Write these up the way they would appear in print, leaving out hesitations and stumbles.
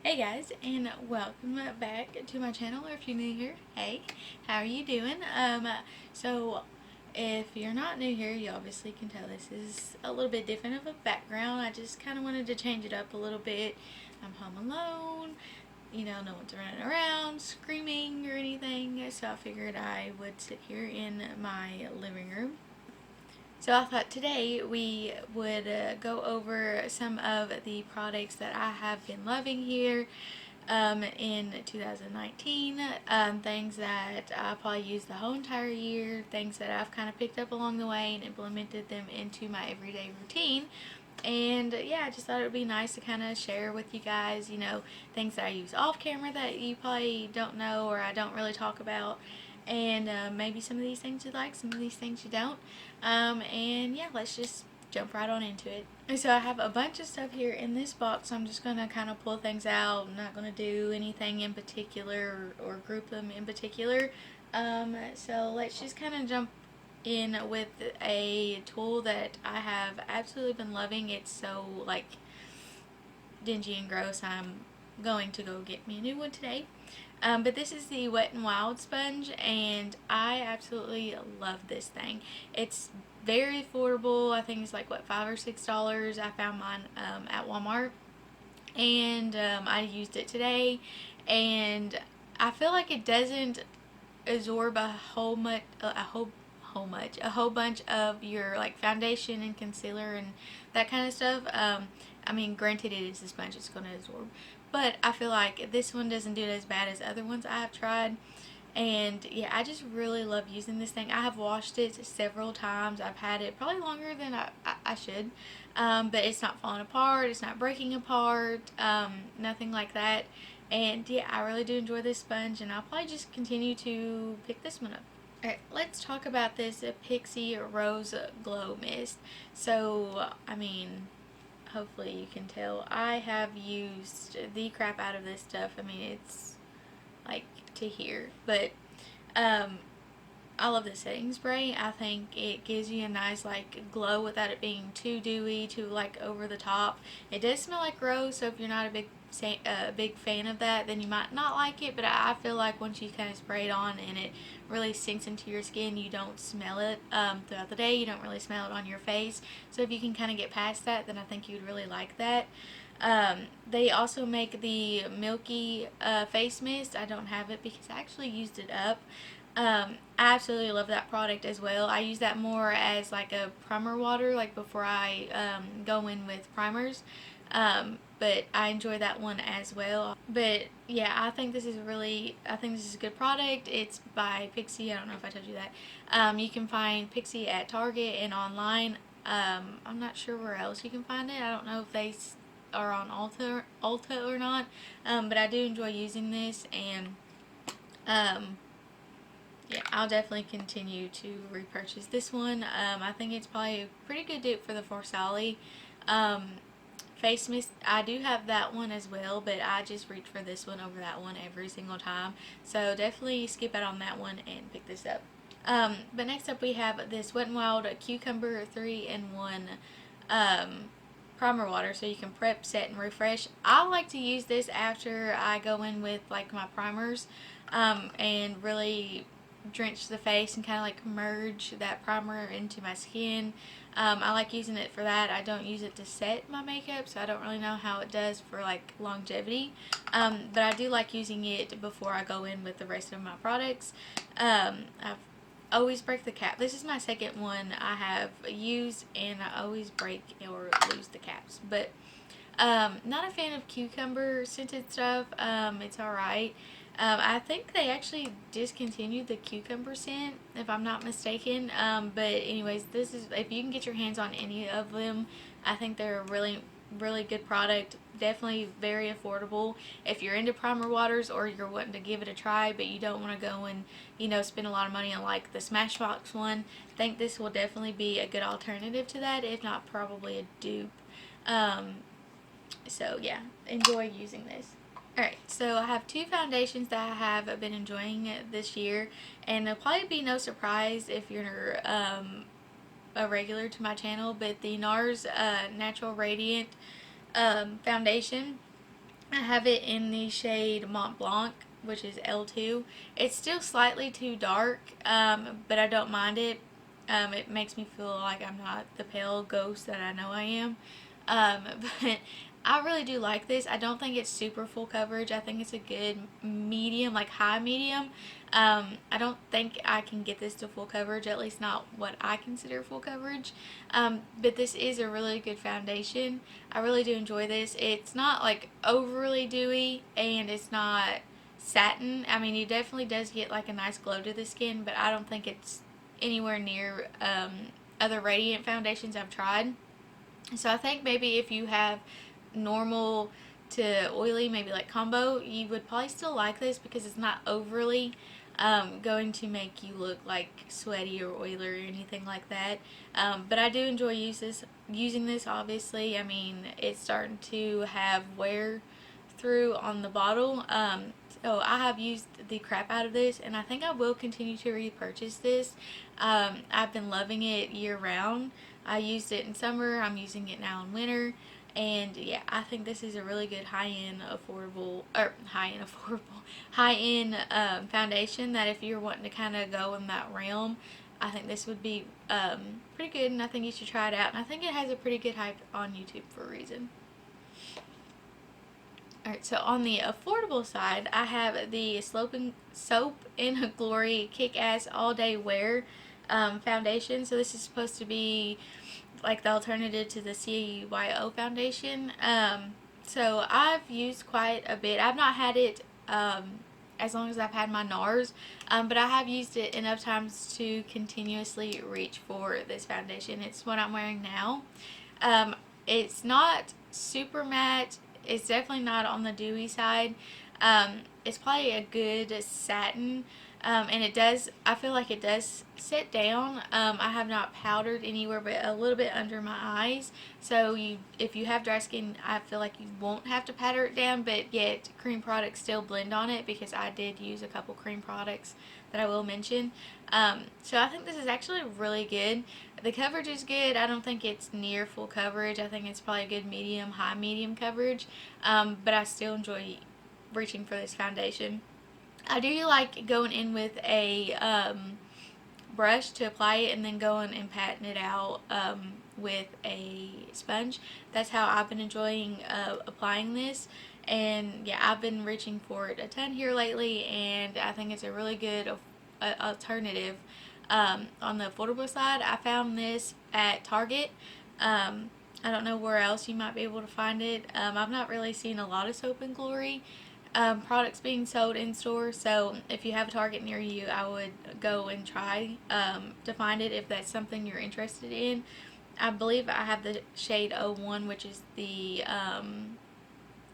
Hey guys, and welcome back to my channel, or if you're new here, hey, how are you doing? So if you're not new here, you obviously can tell this is a little bit different of a background. I just kind of wanted to change it up a little bit. I'm home alone, no one's running around screaming or anything, so I figured I would sit here in my living room. So I thought today we would go over some of the products that I have been loving here in 2019. Things that I probably used the whole entire year, things that I've kind of picked up along the way and implemented them into my everyday routine. And yeah, I just thought it would be nice to kind of share with you guys, things that I use off camera that you probably don't know or I don't really talk about. And maybe some of these things you like, some of these things you don't. And yeah, let's just jump right on into it. And so I have a bunch of stuff here in this box. So I'm just going to kind of pull things out. I'm not going to do anything in particular or group them in particular. So let's just kind of jump in with a tool that I have absolutely been loving. It's so like dingy and gross. I'm going to go get me a new one today. But this is the Wet n Wild sponge, and I absolutely love this thing. It's very affordable. I think it's like what, $5 or $6. I found mine at Walmart, and I used it today, and I feel like it doesn't absorb a whole bunch of your like foundation and concealer and that kind of stuff. I mean, granted, it is a sponge, it's going to absorb, but I feel like this one doesn't do it as bad as other ones I have tried. And yeah, I just really love using this thing. I have washed it several times. I've had it probably longer than I should. But it's not falling apart. It's not breaking apart. Nothing like that. And yeah, I really do enjoy this sponge, and I'll probably just continue to pick this one up. Alright, let's talk about this Pixi Rose Glow Mist. So, I mean, hopefully you can tell, I have used the crap out of this stuff. I mean, it's like to here. But, I love the setting spray. I think it gives you a nice like glow without it being too dewy, too like over the top. It does smell like rose, so if you're not a big fan of that, then you might not like it. But I feel like once you kind of spray it on and it really sinks into your skin, you don't smell it throughout the day. You don't really smell it on your face. So if you can kind of get past that, then I think you'd really like that. They also make the Milky face mist. I don't have it because I actually used it up. I absolutely love that product as well. I use that more as like a primer water, like before I go in with primers. But I enjoy that one as well. But yeah, I think this is a good product. It's by Pixi. I don't know if I told you that. You can find Pixi at Target and online. I'm not sure where else you can find it. I don't know if they are on Ulta or not. But I do enjoy using this, and yeah, I'll definitely continue to repurchase this one. I think it's probably a pretty good dupe for the Forsali. Face mist, I do have that one as well, but I just reach for this one over that one every single time. So definitely skip out on that one and pick this up. But next up we have this Wet n Wild Cucumber 3-in-1 primer water, so you can prep, set, and refresh. I like to use this after I go in with like my primers and really drench the face and kind of like merge that primer into my skin. I like using it for that. I don't use it to set my makeup, so I don't really know how it does for like longevity. But I do like using it before I go in with the rest of my products. I've always break the cap. This is my second one I have used, and I always break or lose the caps. But not a fan of cucumber scented stuff. It's alright. I think they actually discontinued the cucumber scent, if I'm not mistaken. But anyways, this is, if you can get your hands on any of them, I think they're a really good product. Definitely very affordable if you're into primer waters, or you're wanting to give it a try but you don't want to go and spend a lot of money on like the Smashbox one. I think this will definitely be a good alternative to that, if not probably a dupe. So yeah, enjoy using this. Alright, so I have two foundations that I have been enjoying this year, and it'll probably be no surprise if you're a regular to my channel, but the NARS Natural Radiant foundation. I have it in the shade Mont Blanc, which is L2. It's still slightly too dark, but I don't mind it. It makes me feel like I'm not the pale ghost that I know I am. But I really do like this. I don't think it's super full coverage. I think it's a good medium, like high medium. I don't think I can get this to full coverage, at least not what I consider full coverage. But this is a really good foundation. I really do enjoy this. It's not like overly dewy, and it's not satin. I mean, it definitely does get like a nice glow to the skin, but I don't think it's anywhere near other radiant foundations I've tried. So I think maybe if you have normal to oily, maybe like combo, you would probably still like this because it's not overly going to make you look like sweaty or oily or anything like that. But I do enjoy using this, obviously. I mean, it's starting to have wear through on the bottle. So I have used the crap out of this, and I think I will continue to repurchase this. I've been loving it year round. I used it in summer, I'm using it now in winter, and yeah, I think this is a really good high-end foundation that if you're wanting to kind of go in that realm, I think this would be pretty good, and I think you should try it out, and I think it has a pretty good hype on YouTube for a reason. Alright, so on the affordable side, I have the Soap in Glory Kick-Ass All Day Wear foundation. So this is supposed to be like the alternative to the CYO foundation. So I've used quite a bit. I've not had it as long as I've had my NARS, but I have used it enough times to continuously reach for this foundation. It's what I'm wearing now. It's not super matte. It's definitely not on the dewy side. It's probably a good satin, and it does, I feel like it does sit down. I have not powdered anywhere but a little bit under my eyes, so if you have dry skin, I feel like you won't have to powder it down, but yet cream products still blend on it, because I did use a couple cream products that I will mention. So I think this is actually really good. The coverage is good. I don't think it's near full coverage. I think it's probably a good medium, high medium coverage, but I still enjoy reaching for this foundation. I do like going in with a brush to apply it, and then going and patting it out with a sponge. That's how I've been enjoying applying this. And yeah, I've been reaching for it a ton here lately, and I think it's a really good alternative. On the affordable side, I found this at Target. I don't know where else you might be able to find it. I've not really seen a lot of Soap and Glory products being sold in store, so if you have a Target near you, I would go and try to find it if that's something you're interested in. I believe I have the shade 01, which is the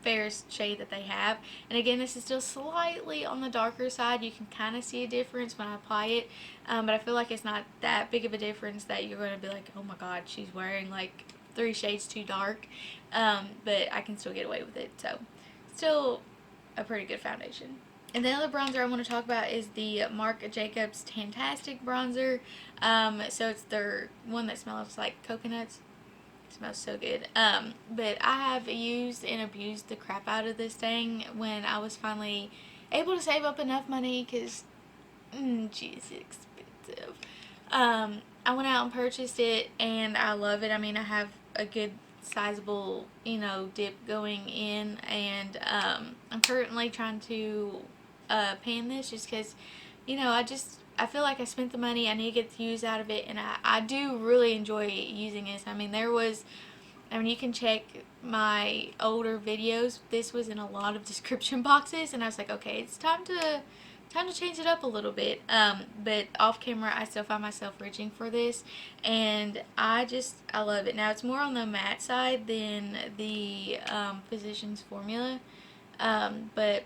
fairest shade that they have, and again, this is still slightly on the darker side. You can kind of see a difference when I apply it, but I feel like it's not that big of a difference that you're going to be like, oh my god, she's wearing like 3 shades too dark, but I can still get away with it, so still a pretty good foundation. And the other bronzer I want to talk about is the Marc Jacobs Tan-Tastic bronzer. So it's their one that smells like coconuts. It smells so good. But I have used and abused the crap out of this thing when I was finally able to save up enough money, because geez, it's expensive. I went out and purchased it, and I love it. I mean, I have a good sizable, dip going in, and I'm currently trying to pan this, just because, I feel like I spent the money, I need to get the use out of it, and I do really enjoy using this. I mean, you can check my older videos. This was in a lot of description boxes, and I was like, okay, it's time to change it up a little bit. But off camera, I still find myself reaching for this, and I love it. Now, it's more on the matte side than the Physicians Formula, but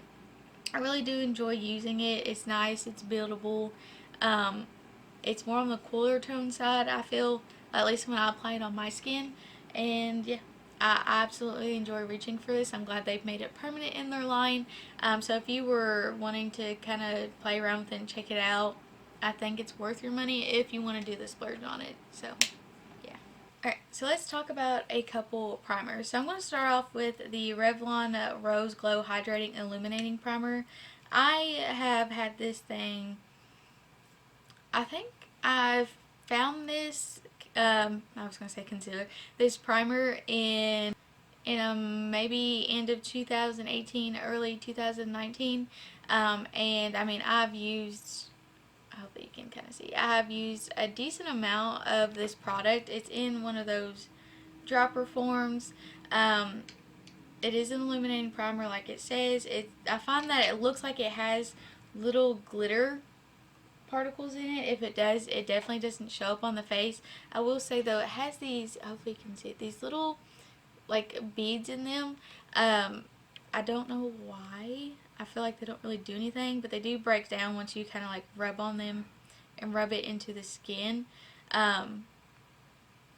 I really do enjoy using it. It's nice, it's buildable. It's more on the cooler tone side, I feel, at least when I apply it on my skin, and yeah, I absolutely enjoy reaching for this. I'm glad they've made it permanent in their line. So if you were wanting to kind of play around with it and check it out, I think it's worth your money if you want to do the splurge on it. So, yeah. Alright, so let's talk about a couple primers. So I'm going to start off with the Revlon Rose Glow Hydrating Illuminating Primer. I have had this thing, I think I've found this, I was going to say concealer, this primer in maybe end of 2018, early 2019. And I mean, I hope that you can kind of see, I have used a decent amount of this product. It's in one of those dropper forms. Um, it is an illuminating primer like it says. I find that it looks like it has little glitter particles in it. If it does, it definitely doesn't show up on the face. I will say though, it has these, hopefully you can see it, these little like beads in them. I don't know why. I feel like they don't really do anything, but they do break down once you kind of like rub on them and rub it into the skin. Um,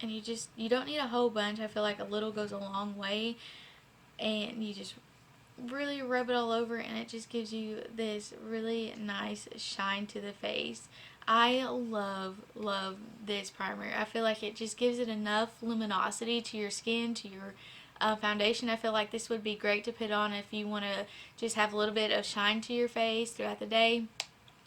and you don't need a whole bunch. I feel like a little goes a long way, and you just really rub it all over, and it just gives you this really nice shine to the face. I love this primer. I feel like it just gives it enough luminosity to your skin, to your foundation. I feel like this would be great to put on if you want to just have a little bit of shine to your face throughout the day.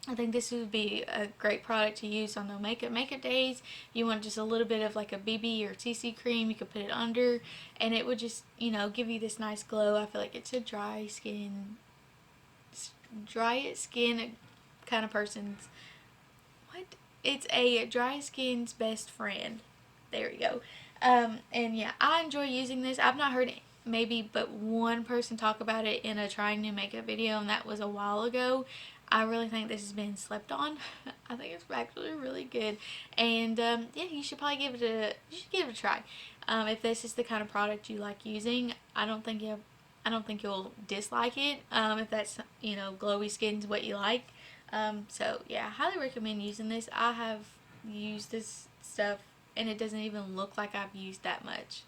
I think this would be a great product to use on the makeup days. You want just a little bit of like a BB or CC cream, you could put it under, and it would just, give you this nice glow. I feel like it's a dry skin kind of person's, what? It's a dry skin's best friend. There you go. And yeah, I enjoy using this. I've not heard maybe but one person talk about it in a trying new makeup video, and that was a while ago. I really think this has been slept on. I think it's actually really good, and yeah, you should probably give it a try. If this is the kind of product you like using, I don't think you'll dislike it. If that's glowy skin's what you like. So yeah, I highly recommend using this. I have used this stuff, and it doesn't even look like I've used that much.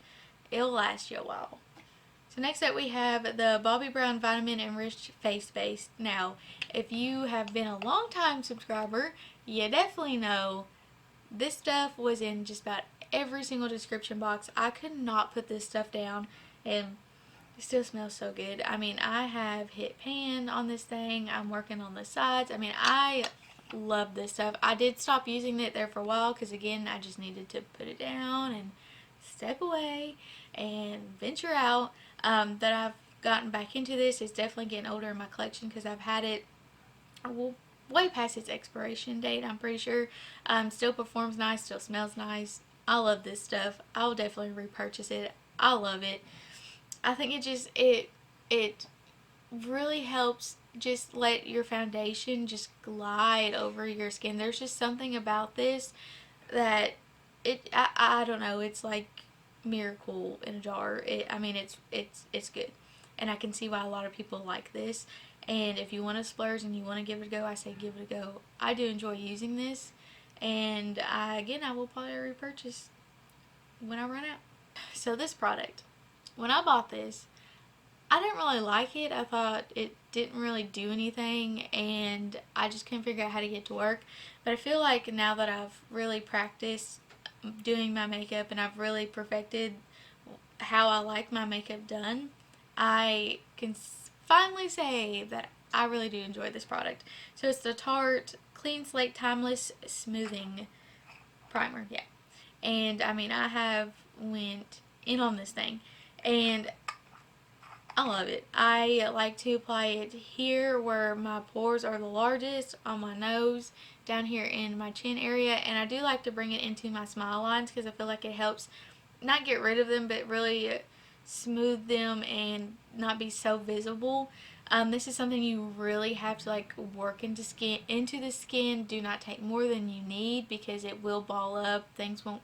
It'll last you a while. So next up we have the Bobbi Brown Vitamin Enriched Face Base. Now, if you have been a long time subscriber, you definitely know this stuff was in just about every single description box. I could not put this stuff down, and it still smells so good. I mean, I have hit pan on this thing. I'm working on the sides. I mean, I love this stuff. I did stop using it there for a while because, again, I just needed to put it down and step away and venture out. That I've gotten back into this. It's definitely getting older in my collection because I've had it way past its expiration date, I'm pretty sure. Still performs nice, still smells nice. I love this stuff. I'll definitely repurchase it. I love it. I think it really helps just let your foundation just glide over your skin. There's just something about this that I don't know, it's like miracle in a jar. It's good, and I can see why a lot of people like this. And if you want to splurge and you want to give it a go, I say give it a go. I do enjoy using this, and I will probably repurchase when I run out. So this product, when I bought this, I didn't really like it. I thought it didn't really do anything, and I just couldn't figure out how to get it to work. But I feel like now that I've really practiced doing my makeup and I've really perfected how I like my makeup done, I can finally say that I really do enjoy this product. So it's the Tarte Clean Slate Timeless Smoothing Primer. Yeah. And I mean, I have went in on this thing, and I love it. I like to apply it here where my pores are the largest, on my nose, down here in my chin area, and I do like to bring it into my smile lines because I feel like it helps not get rid of them, but really smooth them and not be so visible. This is something you really have to like work into the skin. Do not take more than you need because it will ball up. Things won't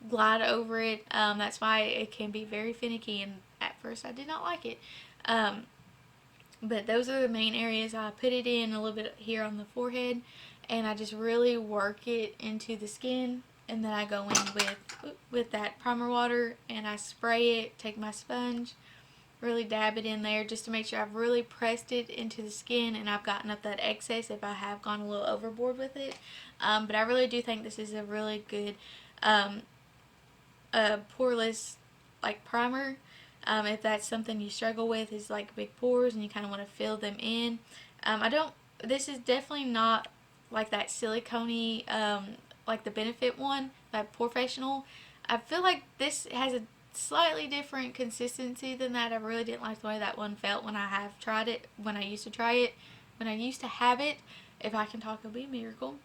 glide over it. That's why it can be very finicky, and at first I did not like it. But those are the main areas. I put it in a little bit here on the forehead, and I just really work it into the skin, and then I go in with that primer water, and I spray it, take my sponge, really dab it in there just to make sure I've really pressed it into the skin and I've gotten up that excess if I have gone a little overboard with it. But I really do think this is a really good poreless like primer. If that's something you struggle with, is like big pores and you kind of want to fill them in. This is definitely not like that silicone like the Benefit one, that Professional. I feel like this has a slightly different consistency than that. I really didn't like the way that one felt when I have tried it, when I used to try it, when I used to have it. If I can talk, it'll be a miracle.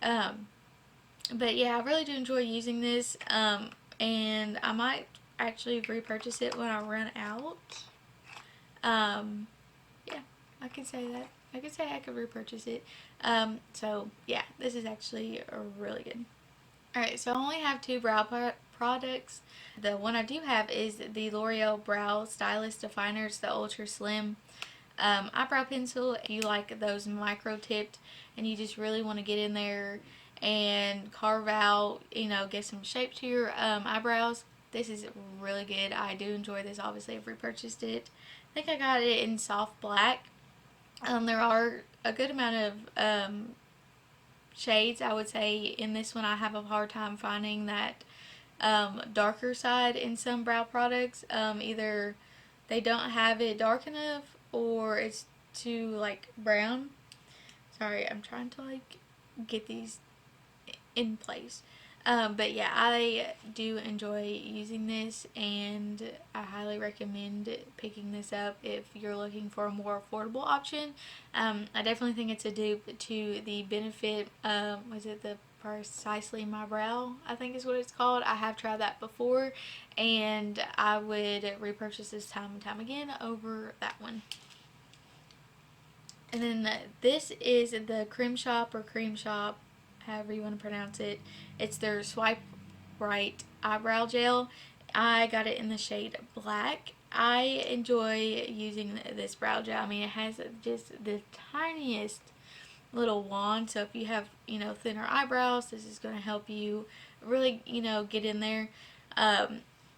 But yeah, I really do enjoy using this, and I might actually repurchase it when I run out. Yeah, I can say that. I could say I could repurchase it. So yeah, this is actually really good. Alright, so I only have two brow products. The one I do have is the L'Oreal Brow Stylist Definer. It's the Ultra Slim eyebrow pencil. If you like those micro tipped and you just really want to get in there and carve out, get some shape to your eyebrows, this is really good. I do enjoy this. Obviously, I've repurchased it. I think I got it in soft black. There are a good amount of shades, I would say. In this one, I have a hard time finding that darker side in some brow products. Either they don't have it dark enough or it's too like brown. Sorry, I'm trying to like get these in place. But yeah, I do enjoy using this, and I highly recommend picking this up if you're looking for a more affordable option. I definitely think it's a dupe to the Benefit, was it the Precisely My Brow, I think is what it's called. I have tried that before, and I would repurchase this time and time again over that one. And then this is the Cream Shop, however you want to pronounce it. It's their Swipe Right eyebrow gel. I got it in the shade black. I enjoy using this brow gel. I mean, it has just the tiniest little wand, so if you have thinner eyebrows, this is going to help you really get in there.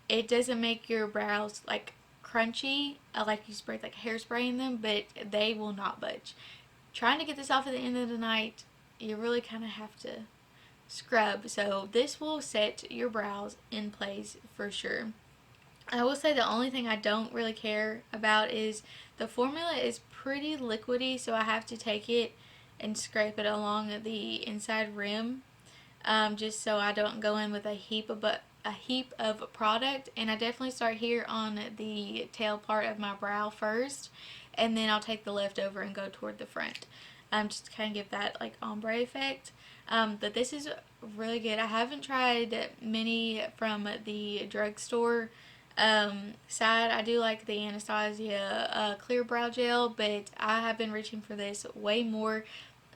It doesn't make your brows like crunchy, like you spray like hairspray in them, but they will not budge. Trying to get this off at the end of the night, you really kind of have to scrub, so this will set your brows in place for sure. I will say the only thing I don't really care about is the formula is pretty liquidy, so I have to take it and scrape it along the inside rim, just so I don't go in with a heap of product. And I definitely start here on the tail part of my brow first, and then I'll take the leftover and go toward the front, just to kind of give that like ombre effect. But this is really good. I haven't tried many from the drugstore side. I do like the Anastasia clear brow gel, but I have been reaching for this way more.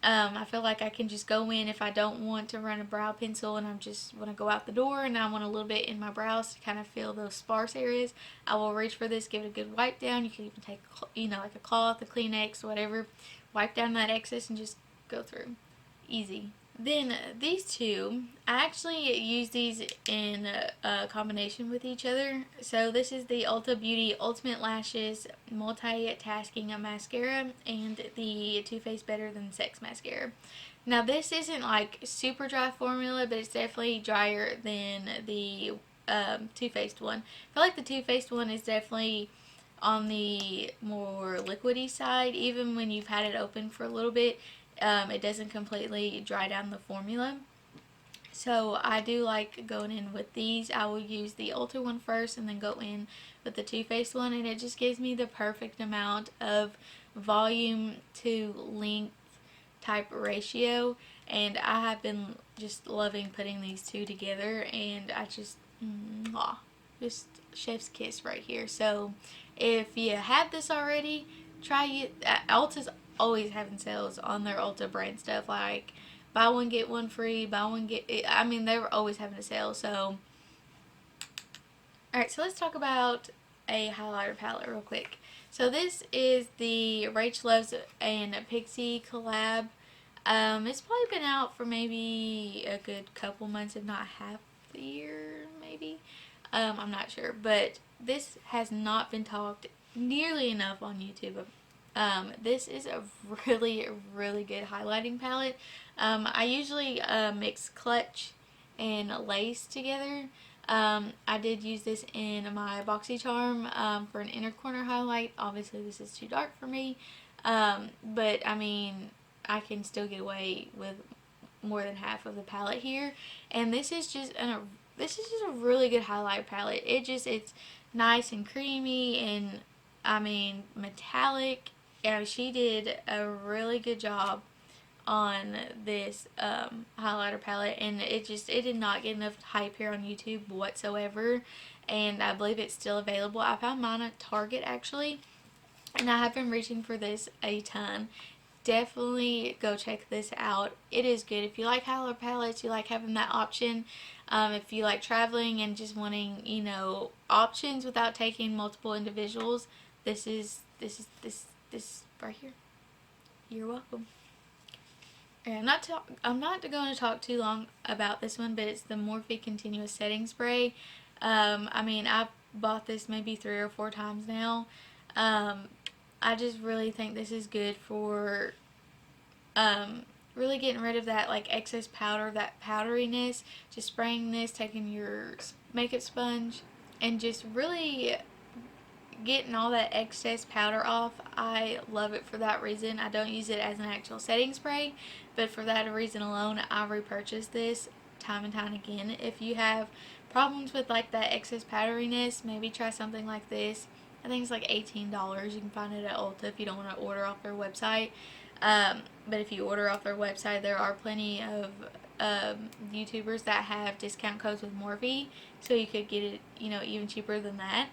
I feel like I can just go in if I don't want to run a brow pencil and I just want to go out the door and I want a little bit in my brows to kind of fill those sparse areas. I will reach for this, give it a good wipe down. You can even take like a cloth, a Kleenex, whatever, wipe down that excess and just go through. Easy. Then these two, I actually use these in combination with each other. So this is the Ulta Beauty Ultimate Lashes Multitasking Mascara and the Too Faced Better Than Sex Mascara. Now this isn't like super dry formula, but it's definitely drier than the Too Faced one. I feel like the Too Faced one is definitely on the more liquidy side. Even when you've had it open for a little bit, it doesn't completely dry down the formula. So I do like going in with these. I will use the Ulta one first and then go in with the Too Faced one, and it just gives me the perfect amount of volume to length type ratio, and I have been just loving putting these two together, and I just chef's kiss right here. So if you have this already, try it. Ulta's always having sales on their Ulta brand stuff, like buy one get one free, buy one get, I mean, they were always having a sale. So alright, so let's talk about a highlighter palette real quick. So this is the RachhLoves and Pixi collab. It's probably been out for maybe a good couple months, if not half the year, maybe. I'm not sure, but this has not been talked nearly enough on YouTube. This is a really, really good highlighting palette. I usually mix Clutch and Lace together. I did use this in my BoxyCharm for an inner corner highlight. Obviously this is too dark for me, but I mean I can still get away with more than half of the palette here. And this is just a really good highlight palette. It's nice and creamy and I mean metallic. Yeah, she did a really good job on this highlighter palette, and it did not get enough hype here on YouTube whatsoever, and I believe it's still available. I found mine at Target actually, and I have been reaching for this a ton. Definitely go check this out. It is good if you like highlighter palettes, you like having that option. If you like traveling and just wanting, you know, options without taking multiple individuals, this right here. You're welcome. And I'm not going to talk too long about this one, but it's the Morphe Continuous Setting Spray. I mean, I've bought this maybe 3 or 4 times now. I just really think this is good for really getting rid of that like excess powder, that powderiness. Just spraying this, taking your makeup sponge, and just really getting all that excess powder off. I love it for that reason. I don't use it as an actual setting spray, but for that reason alone, I repurchase this time and time again. If you have problems with like that excess powderiness, maybe try something like this. I think it's like $18. You can find it at Ulta if you don't want to order off their website. But if you order off their website, there are plenty of YouTubers that have discount codes with Morphe, so you could get it, you know, even cheaper than that.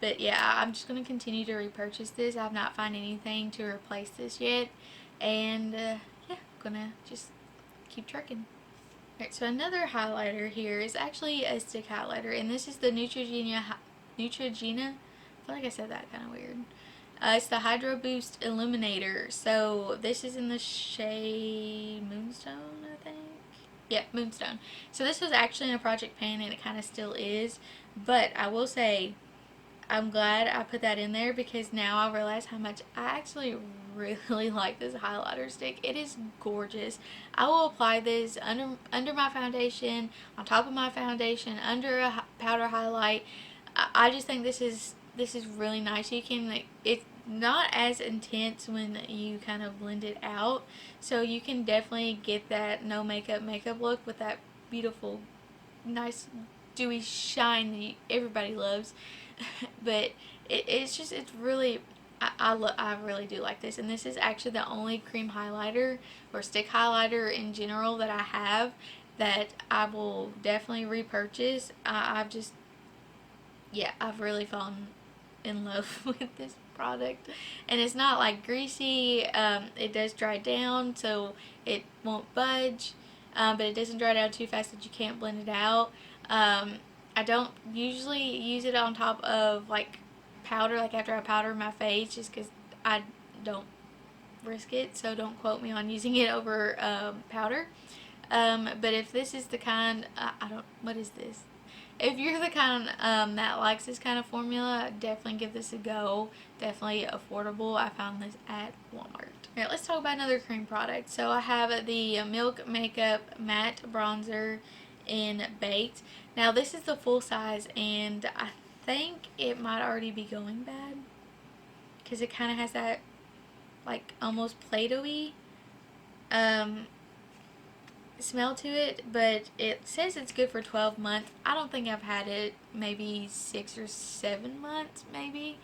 But yeah, I'm just going to continue to repurchase this. I've not found anything to replace this yet, and yeah, I'm going to just keep trucking. Alright, so another highlighter here is actually a stick highlighter, and this is the Neutrogena. I feel like I said that kind of weird. It's the Hydro Boost Illuminator. So this is in the shade Moonstone, I think. Yeah, Moonstone. So this was actually in a project pan, and it kind of still is. But I will say, I'm glad I put that in there because now I realize how much I actually really like this highlighter stick. It is gorgeous. I will apply this under my foundation, on top of my foundation, under a powder highlight. I just think this is really nice. You can, like, it's not as intense when you kind of blend it out, so you can definitely get that no makeup look with that beautiful, nice, dewy shine that everybody loves. But it's really, I really do like this, and this is actually the only cream highlighter or stick highlighter in general that I have that I will definitely repurchase. I've really fallen in love with this product, and it's not like greasy. It does dry down, so it won't budge, but it doesn't dry down too fast that you can't blend it out. I don't usually use it on top of like powder, like after I powder my face, just because I don't risk it, so don't quote me on using it over powder. But if this is the kind, what is this? If you're the kind that likes this kind of formula, definitely give this a go. Definitely affordable. I found this at Walmart. Alright, let's talk about another cream product. So I have the Milk Makeup Matte Bronzer in Baked. Now this is the full size, and I think it might already be going bad because it kind of has that like almost Play-Doh-y smell to it, but it says it's good for 12 months. I don't think I've had it maybe 6 or 7 months maybe,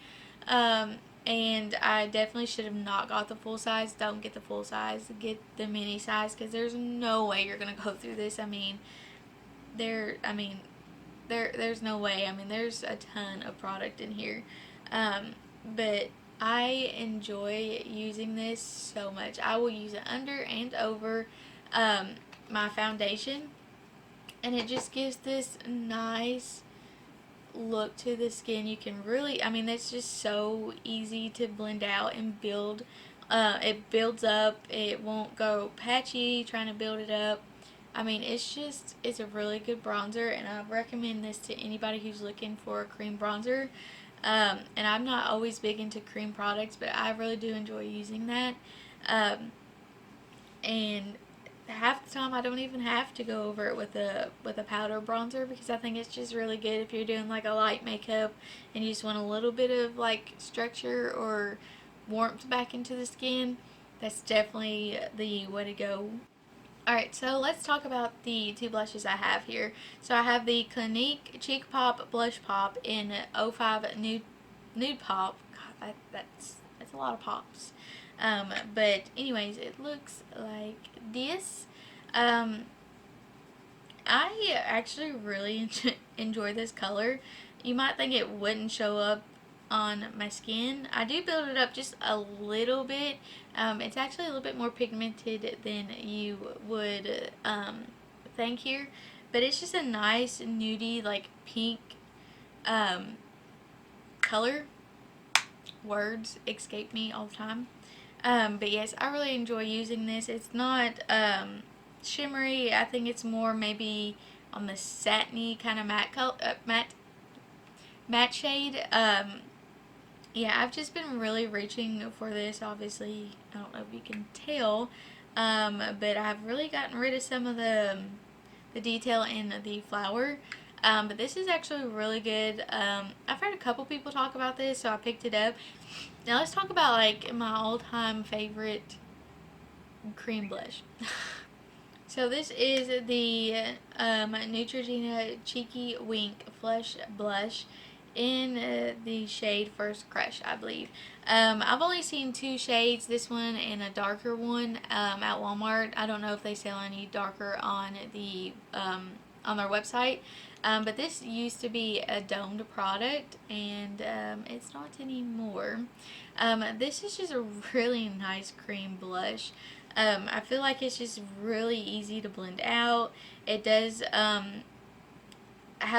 and I definitely should have not got the full size. Don't get the full size, get the mini size, because there's no way you're gonna go through this. There's no way. There's a ton of product in here, but I enjoy using this so much. I will use it under and over my foundation, and it just gives this nice look to the skin. You can really, it's just so easy to blend out and build. It builds up. It won't go patchy trying to build it up. It's a really good bronzer, and I recommend this to anybody who's looking for a cream bronzer. And I'm not always big into cream products, but I really do enjoy using that. And half the time I don't even have to go over it with a powder bronzer, because I think it's just really good if you're doing like a light makeup and you just want a little bit of like structure or warmth back into the skin. That's definitely the way to go. Alright, so let's talk about the two blushes I have here. So I have the Clinique Cheek Pop Blush Pop in 05 Nude Pop. God, that's a lot of pops. But anyways, it looks like this. I actually really enjoy this color. You might think it wouldn't show up on my skin. I do build it up just a little bit. It's actually a little bit more pigmented than you would think here, but it's just a nice nudie, like pink color. Words escape me all the time. But yes, I really enjoy using this. It's not shimmery. I think it's more maybe on the satiny kind of matte color, matte shade. Yeah, I've just been really reaching for this. Obviously, I don't know if you can tell, but I've really gotten rid of some of the detail in the flower. But this is actually really good. I've heard a couple people talk about this, so I picked it up. Now let's talk about like my all-time favorite cream blush. So this is the Neutrogena Cheeky Wink Flush Blush in the shade First Crush, I believe. I've only seen two shades, this one and a darker one, at Walmart. I don't know if they sell any darker on the on their website. But this used to be a domed product, and it's not anymore. This is just a really nice cream blush. I feel like it's just really easy to blend out. It does have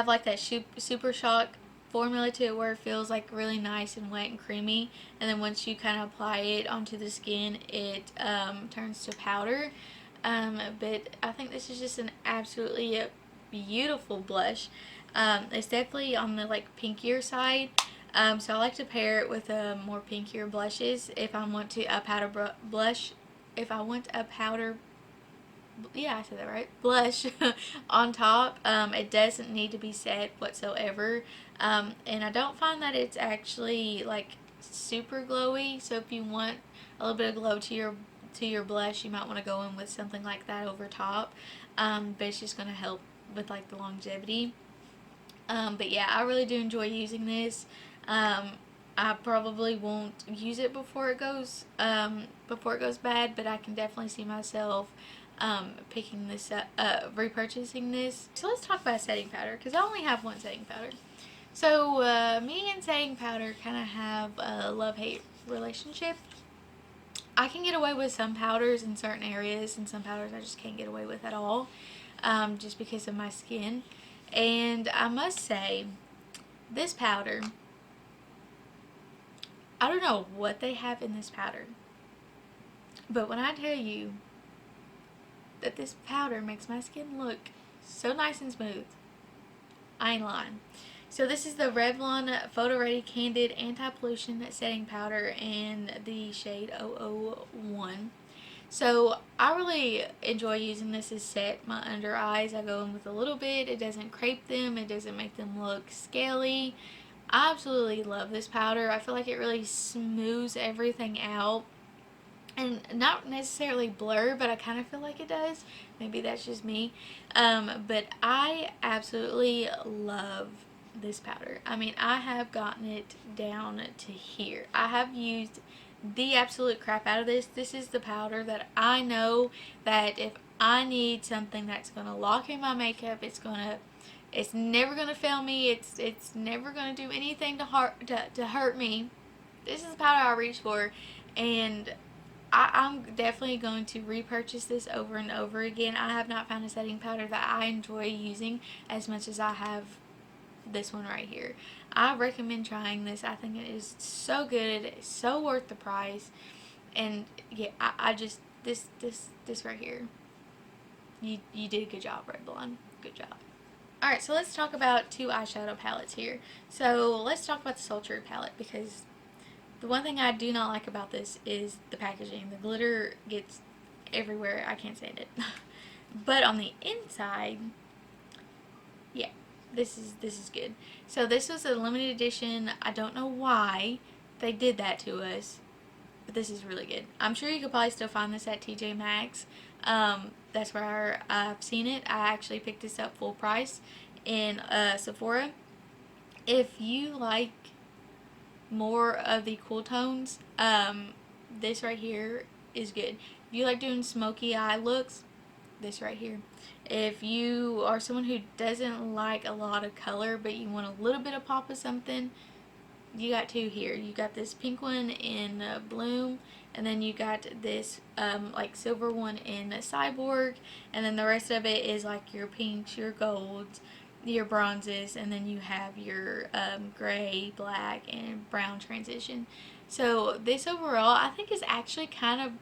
like that super shock formula to it, where it feels like really nice and wet and creamy, and then once you kind of apply it onto the skin, it turns to powder. But I think this is just an absolutely beautiful blush. It's definitely on the like pinkier side, so I like to pair it with more pinkier blushes if I want to a powder blush. If I want a powder, yeah, I said that right, blush on top, it doesn't need to be set whatsoever, and I don't find that it's actually like super glowy. So if you want a little bit of glow to your blush, you might want to go in with something like that over top, but it's just going to help with like the longevity. But yeah, I really do enjoy using this. I probably won't use it before it goes bad, but I can definitely see myself picking this up, repurchasing this. So let's talk about setting powder, because I only have one setting powder. So me and setting powder kind of have a love-hate relationship. I can get away with some powders in certain areas, and some powders I just can't get away with at all, just because of my skin. And I must say, this powder, I don't know what they have in this powder, but when I tell you that this powder makes my skin look so nice and smooth, I ain't lying. So this is the Revlon Photoready Candid Anti-Pollution Setting Powder in the shade 001. So I really enjoy using this to set my under eyes. I go in with a little bit. It doesn't crepe them. It doesn't make them look scaly. I absolutely love this powder. I feel like it really smooths everything out. And not necessarily blur, but I kind of feel like it does. Maybe that's just me. But I absolutely love this powder. I mean, I have gotten it down to here. I have used the absolute crap out of this. This is the powder that I know that if I need something that's going to lock in my makeup, it's never going to fail me. It's never going to do anything to hurt me. This is the powder I reach for, and I'm definitely going to repurchase this over and over again. I have not found a setting powder that I enjoy using as much as I have this one right here. I recommend trying this. I think it is so good, so worth the price. And yeah, I just this right here, you did a good job, Revlon. Good job. Alright, so let's talk about two eyeshadow palettes here. So let's talk about the Sultry palette, because the one thing I do not like about this is the packaging. The glitter gets everywhere. I can't stand it. But on the inside, yeah, this is good. So this was a limited edition. I don't know why they did that to us, but this is really good. I'm sure you could probably still find this at TJ Maxx. That's where I've seen it. I actually picked this up full price in Sephora. If you like more of the cool tones, this right here is good. If you like doing smoky eye looks, this right here. If you are someone who doesn't like a lot of color but you want a little bit of pop of something, you got two here. You got this pink one in Bloom, and then you got this like silver one in Cyborg, and then the rest of it is like your pinks, your golds, your bronzes, and then you have your gray, black, and brown transition. So this overall I think is actually kind of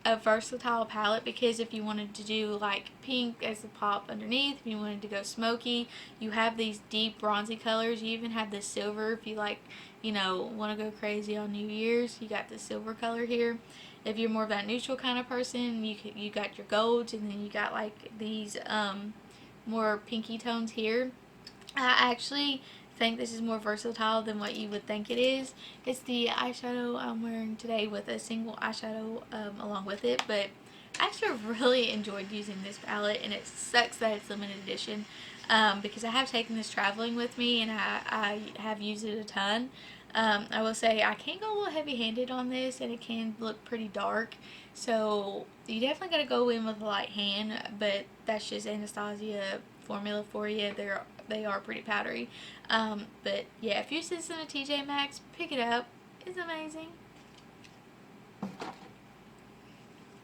a versatile palette, because if you wanted to do like pink as the pop underneath, if you wanted to go smoky, you have these deep bronzy colors. You even have the silver if you like, you know, want to go crazy on New Year's. You got the silver color here. If you're more of that neutral kind of person, you got your golds, and then you got like these more pinky tones here. I actually think this is more versatile than what you would think it is. It's the eyeshadow I'm wearing today with a single eyeshadow along with it, but I actually really enjoyed using this palette, and it sucks that it's limited edition because I have taken this traveling with me, and I have used it a ton. I will say I can go a little heavy-handed on this, and it can look pretty dark, so you definitely got to go in with a light hand, but that's just Anastasia formula for you. They are pretty powdery. But yeah, if you see this in a TJ Maxx, pick it up. It's amazing.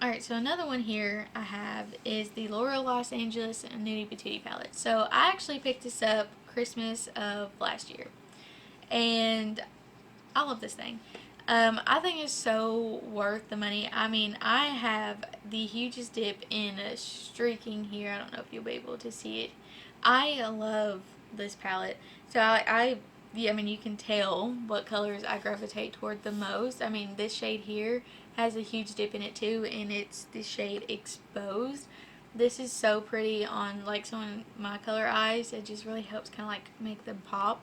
Alright, so another one here I have is the L'Oreal Los Angeles Nudie Patootie palette. So I actually picked this up Christmas of last year, and I love this thing. I think it's so worth the money. I mean, I have the hugest dip in streaking here. I don't know if you'll be able to see it. I love this palette. So yeah, I mean, you can tell what colors I gravitate toward the most. I mean, this shade here has a huge dip in it too, and it's the shade Exposed. This is so pretty on like someone my color eyes. It just really helps kind of like make them pop.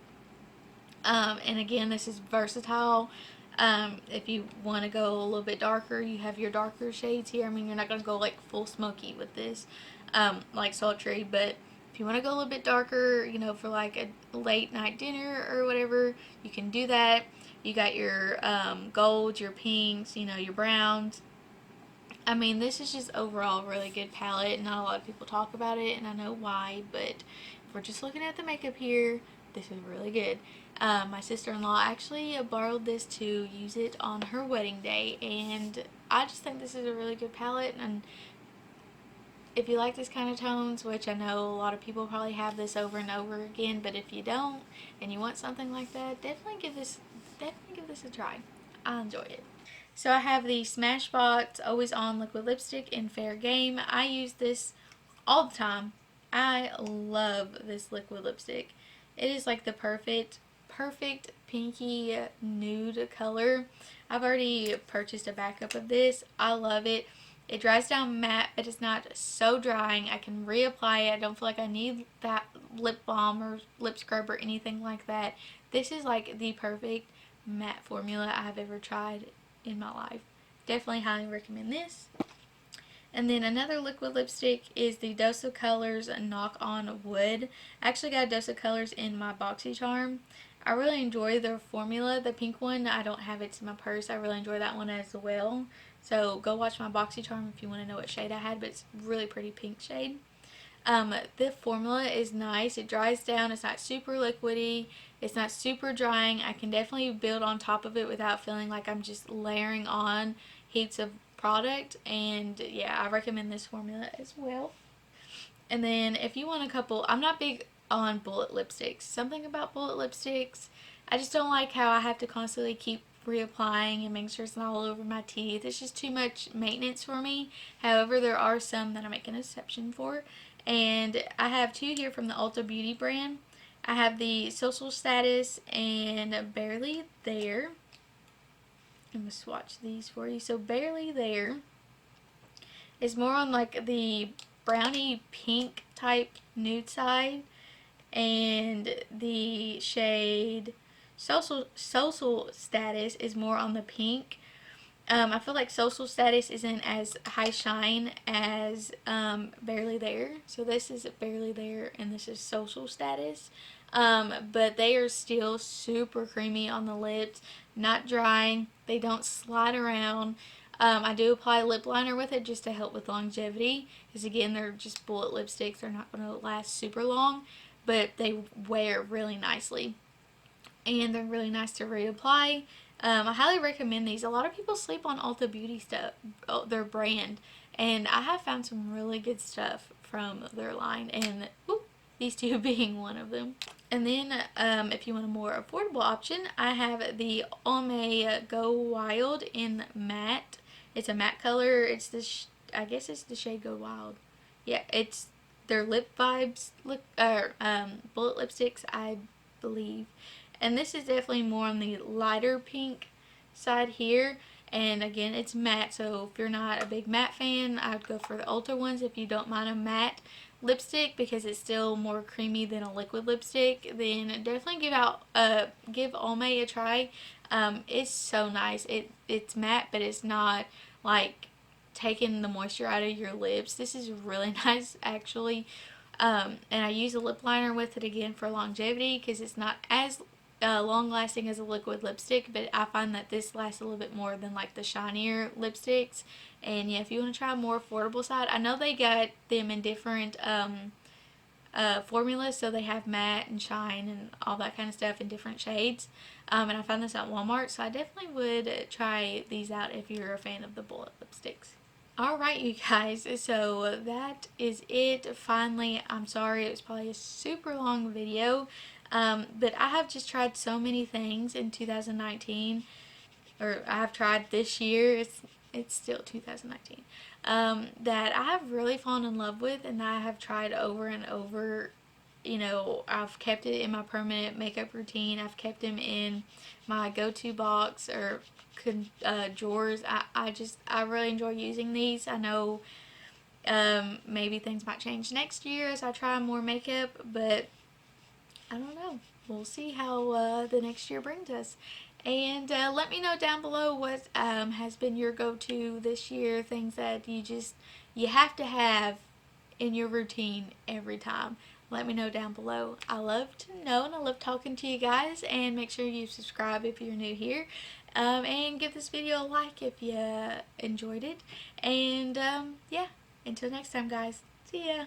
And again, this is versatile. If you want to go a little bit darker, you have your darker shades here. I mean, you're not going to go like full smoky with this, like sultry, but if you want to go a little bit darker, you know, for like a late night dinner or whatever, you can do that. You got your golds, your pinks, you know, your browns. I mean, this is just overall a really good palette. Not a lot of people talk about it, and I know why, but if we're just looking at the makeup here, this is really good. My sister-in-law actually borrowed this to use it on her wedding day, and I just think this is a really good palette. And if you like this kind of tones, which I know a lot of people probably have this over and over again, but if you don't and you want something like that, definitely give this a try. I enjoy it. So I have the Smashbox Always On Liquid Lipstick in Fair Game. I use this all the time. I love this liquid lipstick. It is like the perfect pinky nude color. I've already purchased a backup of this. I love it. It dries down matte, but it's not so drying. I can reapply it. I don't feel like I need that lip balm or lip scrub or anything like that. This is like the perfect matte formula I've ever tried in my life. Definitely highly recommend this. And then another liquid lipstick is the Dose of Colors Knock on Wood. I actually got a Dose of Colors in my BoxyCharm. I really enjoy their formula. The pink one, I don't have it in my purse. I really enjoy that one as well. So go watch my BoxyCharm if you want to know what shade I had, but it's really pretty pink shade. The formula is nice. It dries down. It's not super liquidy. It's not super drying. I can definitely build on top of it without feeling like I'm just layering on heaps of product. And yeah, I recommend this formula as well. And then if you want a couple, I'm not big on bullet lipsticks. Something about bullet lipsticks, I just don't like how I have to constantly keep reapplying and making sure it's not all over my teeth. It's just too much maintenance for me. However, there are some that I make an exception for. And I have two here from the Ulta Beauty brand. I have the Social Status and Barely There. I'm going to swatch these for you. So Barely There is more on like the brownie pink type nude side, and the shade Social Status is more on the pink. I feel like Social Status isn't as high shine as Barely There. So this is Barely There and this is Social Status. But they are still super creamy on the lips, not drying. They don't slide around. I do apply lip liner with it just to help with longevity, because again, they're just bullet lipsticks. They're not going to last super long, but they wear really nicely. And they're really nice to reapply. I highly recommend these. A lot of people sleep on Ulta Beauty stuff, their brand, and I have found some really good stuff from their line, and these two being one of them. And then, if you want a more affordable option, I have the Almay Go Wild in matte. It's a matte color. It's the I guess it's the shade Go Wild. Yeah, it's their Lip Vibes bullet lipsticks, I believe. And this is definitely more on the lighter pink side here. And again, it's matte, so if you're not a big matte fan, I would go for the Ulta ones. If you don't mind a matte lipstick because it's still more creamy than a liquid lipstick, then definitely give Almay a try. It's so nice. It's matte, but it's not like taking the moisture out of your lips. This is really nice, actually. And I use a lip liner with it again for longevity, because it's not as long lasting as a liquid lipstick, but I find that this lasts a little bit more than like the shinier lipsticks. And yeah, if you want to try a more affordable side, I know they got them in different formulas, so they have matte and shine and all that kind of stuff in different shades. And I found this at Walmart, so I definitely would try these out if you're a fan of the bullet lipsticks. Alright, you guys, so that is it. Finally, I'm sorry it was probably a super long video, but I have just tried so many things in 2019, or I have tried this year, it's still 2019, that I have really fallen in love with, and that I have tried over and over. You know, I've kept it in my permanent makeup routine. I've kept them in my go-to box or drawers. I really enjoy using these. I know maybe things might change next year as I try more makeup, but I don't know. We'll see how the next year brings us. And let me know down below what has been your go-to this year, things that you have to have in your routine every time. Let me know down below. I love to know, and I love talking to you guys. And make sure you subscribe if you're new here, and give this video a like if you enjoyed it. And yeah, until next time, guys. See ya.